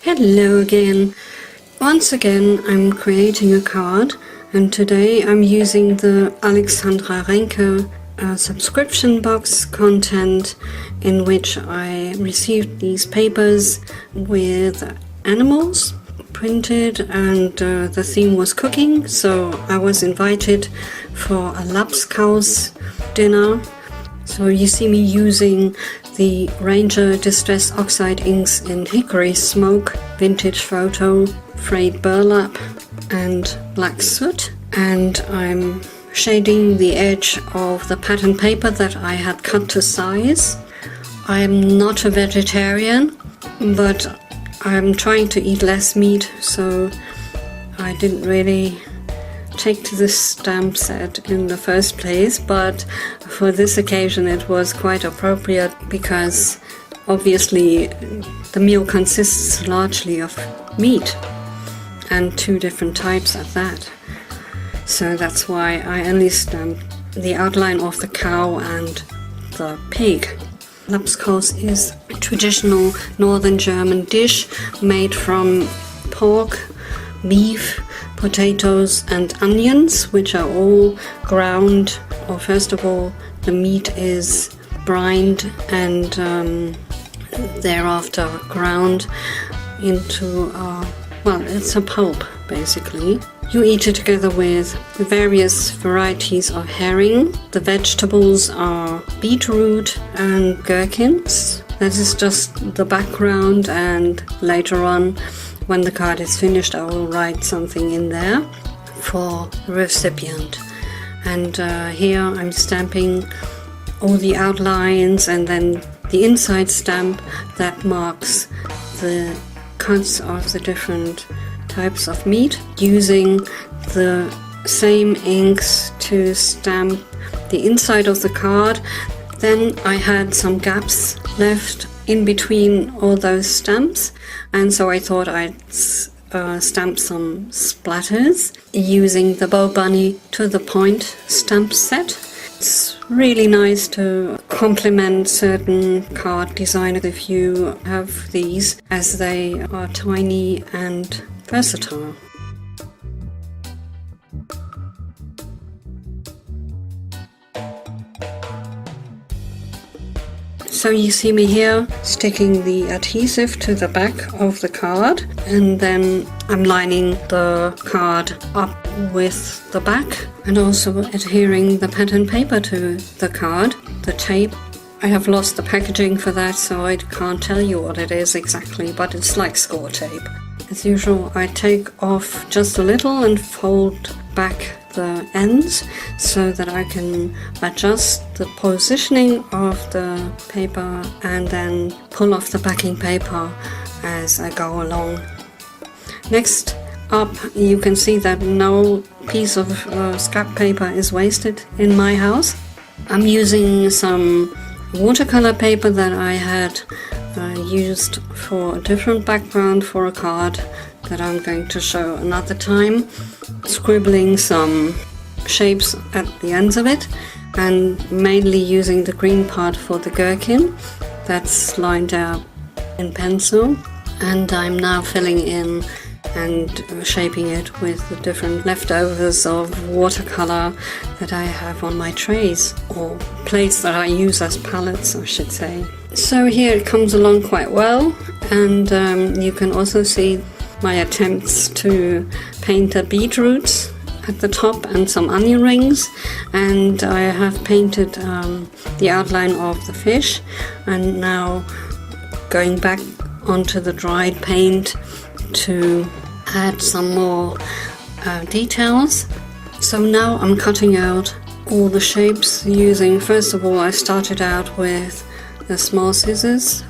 Hello again. Once again I'm creating a card, and today I'm using the Alexandra Renke subscription box content, in which I received these papers with animals printed, and the theme was cooking, so I was invited for a Labskaus dinner. So you see me using the Ranger Distress Oxide Inks in Hickory Smoke, Vintage Photo, Frayed Burlap and Black Soot, and I'm shading the edge of the pattern paper that I had cut to size. I'm not a vegetarian, but I'm trying to eat less meat, so I didn't really take to this stamp set in the first place, but for this occasion it was quite appropriate because obviously the meal consists largely of meat, and two different types at that. So that's why I only stamped the outline of the cow and the pig. Labskaus is a traditional northern German dish made from pork, beef, potatoes and onions, which are all ground, or first of all the meat is brined and thereafter ground into it's a pulp basically. You eat it together with various varieties of herring. The vegetables are beetroot and gherkins. That is just the background, and later on, when the card is finished, I will write something in there for the recipient. And here I'm stamping all the outlines, and then the inside stamp that marks the cuts of the different types of meat, using the same inks to stamp the inside of the card. Then I had some gaps left in between all those stamps, and so I thought I'd stamp some splatters using the BoBunny to the point stamp set. It's really nice to complement certain card designs if you have these, as they are tiny and versatile. So you see me here sticking the adhesive to the back of the card, and then I'm lining the card up with the back and also adhering the pattern paper to the card, the tape. I have lost the packaging for that, so I can't tell you what it is exactly, but it's like score tape. As usual, I take off just a little and fold back the ends so that I can adjust the positioning of the paper and then pull off the backing paper as I go along. Next up, you can see that no piece of scrap paper is wasted in my house. I'm using some watercolor paper that I had used for a different background for a card that I'm going to show another time, scribbling some shapes at the ends of it, and mainly using the green part for the gherkin that's lined out in pencil, and I'm now filling in and shaping it with the different leftovers of watercolor that I have on my trays, or plates that I use as palettes, I should say. So here it comes along quite well, and you can also see my attempts to paint the beetroots at the top and some onion rings, and I have painted the outline of the fish, and now going back onto the dried paint to add some more details. So now I'm cutting out all the shapes using, first of all I started out with the small scissors,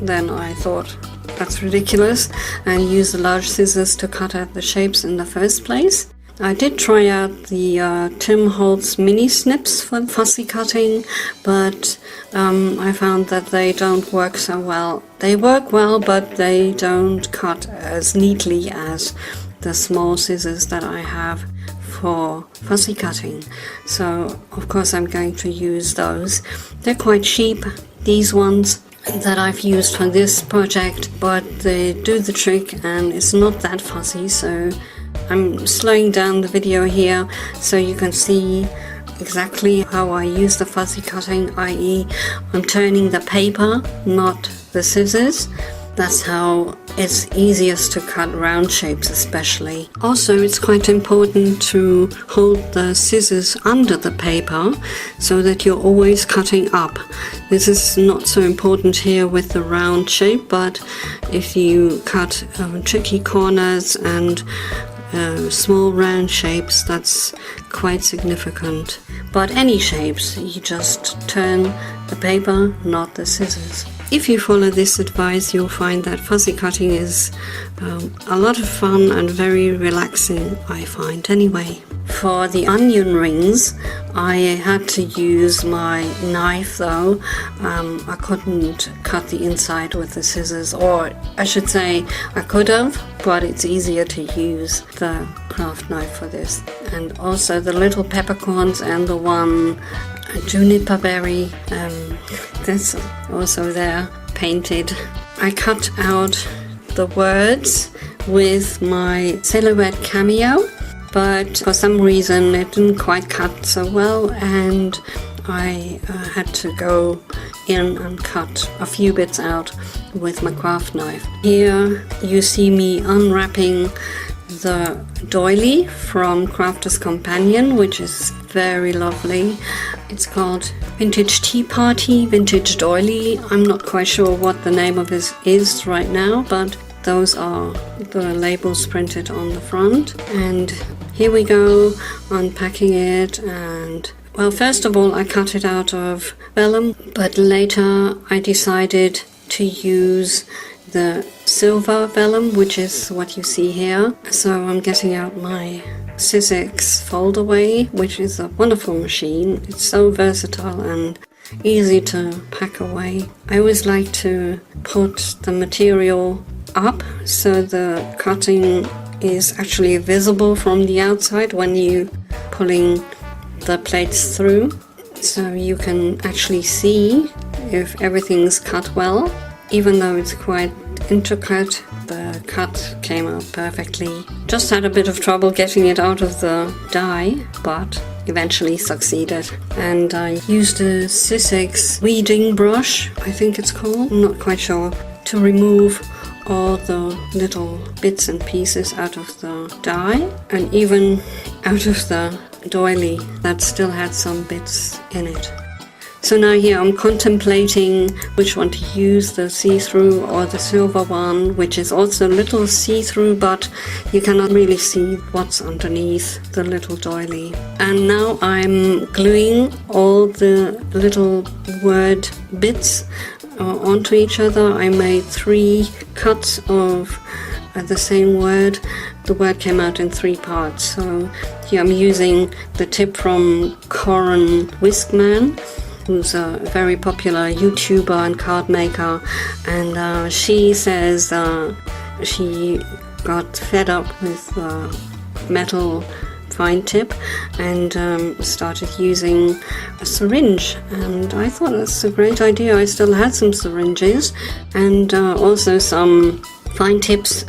then I thought that's ridiculous and used the large scissors to cut out the shapes in the first place. I did try out the Tim Holtz mini snips for fussy cutting, but I found that they don't work so well. They work well, but they don't cut as neatly as the small scissors that I have for fussy cutting. So of course I'm going to use those. They're quite cheap, these ones, that I've used for this project, but they do the trick and it's not that fuzzy, so I'm slowing down the video here so you can see exactly how I use the fuzzy cutting, i.e. I'm turning the paper, not the scissors. That's how it's easiest to cut round shapes especially. Also, it's quite important to hold the scissors under the paper so that you're always cutting up. This is not so important here with the round shape, but if you cut tricky corners and small round shapes, that's quite significant. But any shapes, you just turn the paper, not the scissors. If you follow this advice, you'll find that fuzzy cutting is a lot of fun and very relaxing, I find anyway. For the onion rings, I had to use my knife though. I couldn't cut the inside with the scissors, or I should say I could have, but it's easier to use the craft knife for this. And also the little peppercorns and the one juniper berry, that's also there painted. I cut out the words with my silhouette cameo, but for some reason it didn't quite cut so well, and I had to go in and cut a few bits out with my craft knife. Here you see me unwrapping the doily from Crafter's Companion, which is very lovely. It's called Vintage Tea Party, Vintage Doily. I'm not quite sure what the name of this is right now, but those are the labels printed on the front. And here we go, unpacking it. And well, first of all I cut it out of vellum, but later I decided to use the silver vellum, which is what you see here. So I'm getting out my Sizzix Fold-Away, which is a wonderful machine. It's so versatile and easy to pack away. I always like to put the material up so the cutting is actually visible from the outside when you pulling the plates through, so you can actually see if everything's cut well. Even though it's quite intricate, the cut came out perfectly. Just had a bit of trouble getting it out of the die, but eventually succeeded. And I used a Sizzix weeding brush, I think it's called, I'm not quite sure, to remove all the little bits and pieces out of the die, and even out of the doily that still had some bits in it. So now here I'm contemplating which one to use, the see-through or the silver one, which is also a little see-through, but you cannot really see what's underneath the little doily. And now I'm gluing all the little word bits onto each other. I made 3 cuts of the same word. The word came out in 3 parts. So here I'm using the tip from Corin Whiskman, who's a very popular YouTuber and card maker, and she says she got fed up with metal fine tip and started using a syringe, and I thought that's a great idea. I still had some syringes and also some fine tips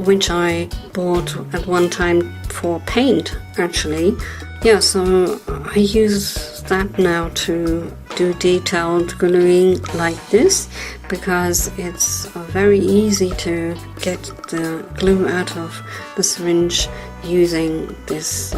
which I bought at one time for paint actually. Yeah, so I use that now to do detailed gluing like this, because it's very easy to get the glue out of the syringe using this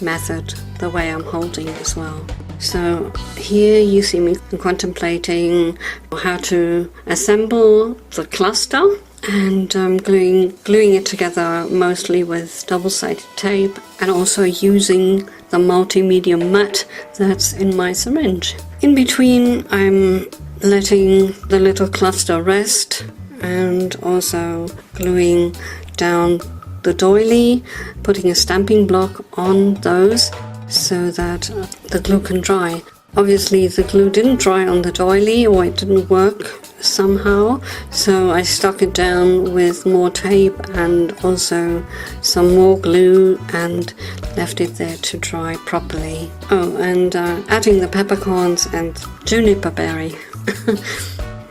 method, the way I'm holding it as well. So here you see me contemplating how to assemble the cluster, and gluing it together mostly with double-sided tape, and also using the multimedia mat that's in my syringe. In between I'm letting the little cluster rest and also gluing down the doily, putting a stamping block on those so that the glue can dry. Obviously the glue didn't dry on the doily, or it didn't work somehow, so I stuck it down with more tape and also some more glue and left it there to dry properly. Oh, and adding the peppercorns and juniper berry.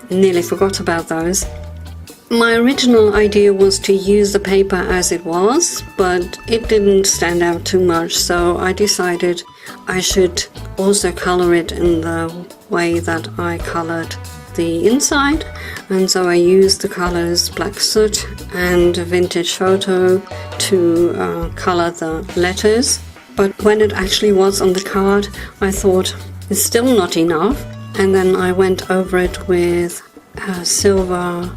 nearly forgot about those. My original idea was to use the paper as it was, but it didn't stand out too much, so I decided I should also color it in the way that I colored the inside. And so I used the colors Black Soot and Vintage Photo to color the letters. But when it actually was on the card, I thought it's still not enough. And then I went over it with silver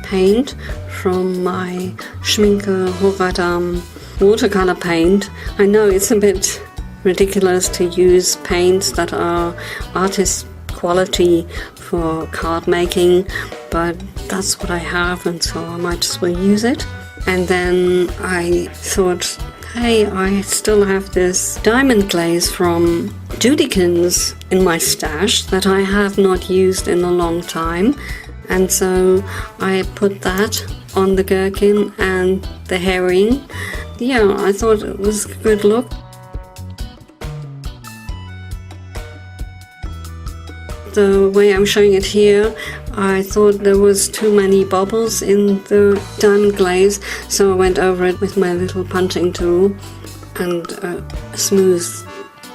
paint from my Schminke Horadam watercolor paint. I know it's a bit ridiculous to use paints that are artist quality for card making, but that's what I have, and so I might as well use it. And then I thought, hey, I still have this diamond glaze from Judykins in my stash that I have not used in a long time. And so I put that on the gherkin and the herring. Yeah, I thought it was a good look. The way I'm showing it here, I thought there was too many bubbles in the diamond glaze, so I went over it with my little punching tool and smoothed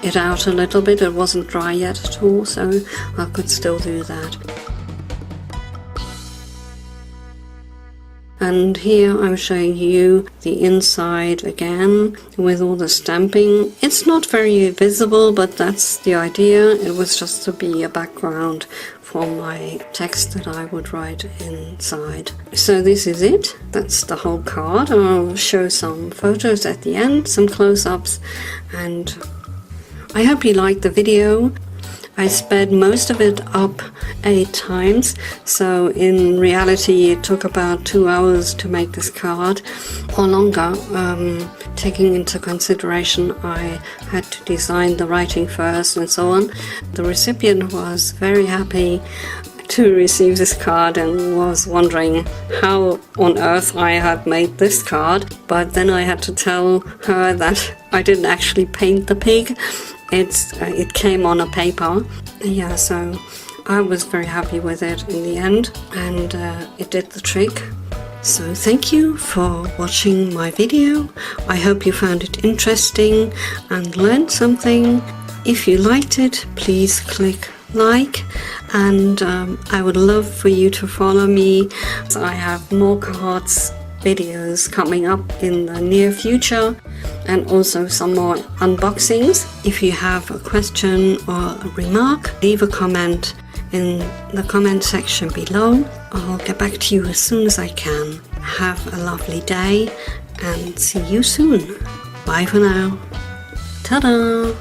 it out a little bit. It wasn't dry yet at all, so I could still do that. And here I'm showing you the inside again with all the stamping. It's not very visible, but that's the idea. It was just to be a background for my text that I would write inside. So this is it. That's the whole card. I'll show some photos at the end, some close-ups, and I hope you liked the video. I sped most of it up 8 times, so in reality it took about 2 hours to make this card, or longer, taking into consideration I had to design the writing first and so on. The recipient was very happy to receive this card and was wondering how on earth I had made this card, but then I had to tell her that I didn't actually paint the pig. It came on a paper. Yeah, so I was very happy with it in the end, and it did the trick. So thank you for watching my video. I hope you found it interesting and learned something. If you liked it, please click like, and I would love for you to follow me. So I have more cards videos coming up in the near future, and also some more unboxings. If you have a question or a remark, leave a comment in the comment section below. I'll get back to you as soon as I can. Have a lovely day and see you soon. Bye for now. Ta-da!